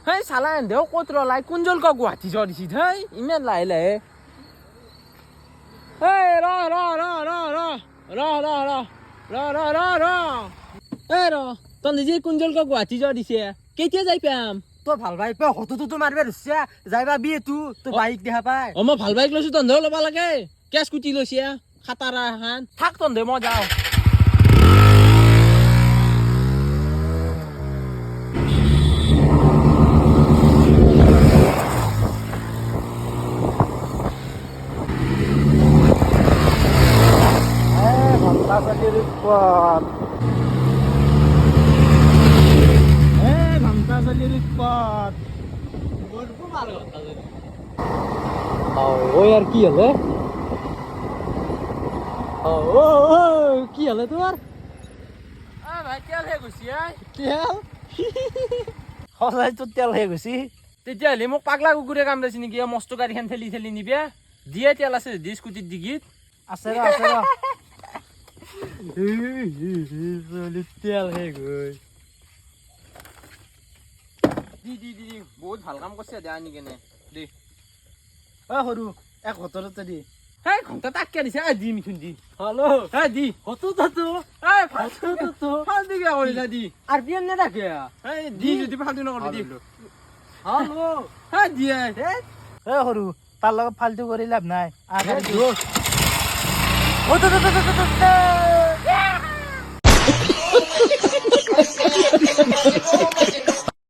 হেই চালা এন্ধেও ক'ত ৰলাই কোনজল ক গুৱাহাটী যোৱা দিছি হেই ইমান লাহে লাহে হেই ৰ ৰ ৰ ৰ ৰ ৰ ৰ ৰ ৰ ৰ ৰ ৰ এই ৰ তই নিজে কোনজল ক গুৱাহাটী যোৱা দিছে কেতিয়া যাই পাম তোৰ ভাল বাইক পাই হতুটো মাৰিব ধৰছা যাইবা বিয়ে তোৰ বাইক দেখা পাই মই ভাল বাইক লৈছো তন্ধেও ল'ব লাগে কে স্কুটি লৈছে খাটাৰা এখন থাক তন্ধে মই যাওঁ আর কি হলে কি হলে তোর ভাই তেল হে গৈছি তেল সঁচাই তোর তেল হয়ে গেছি তেতিয়াহ'লে মোক পাগলা কুকুৰে কামৰাইছে নেকি মস্ত গাড়ীখন ঠেলি ঠেলি নিবে দিয়ে তেল আছে যদি স্কুটিৰ ডিগিত আছে ৰ তেল হে গৈ দি বহুত ভাল কাম কৰিছে দে আনি কেনে দে সৰু এক হতৰতে দি হেই ঘণ্টা তাককে দিছে দি মিথুন দি হ্যালো হেই দি হততো এই ফালতু কিয়া কৰিলা দি আৰ বিয়ে নে থাকে হেই দি যদি ফালতু নকৰি দি হ্যালো হেই দিয়ে সৰু তাৰ লগত ফালতু কৰি লাভ নাই দোষ ও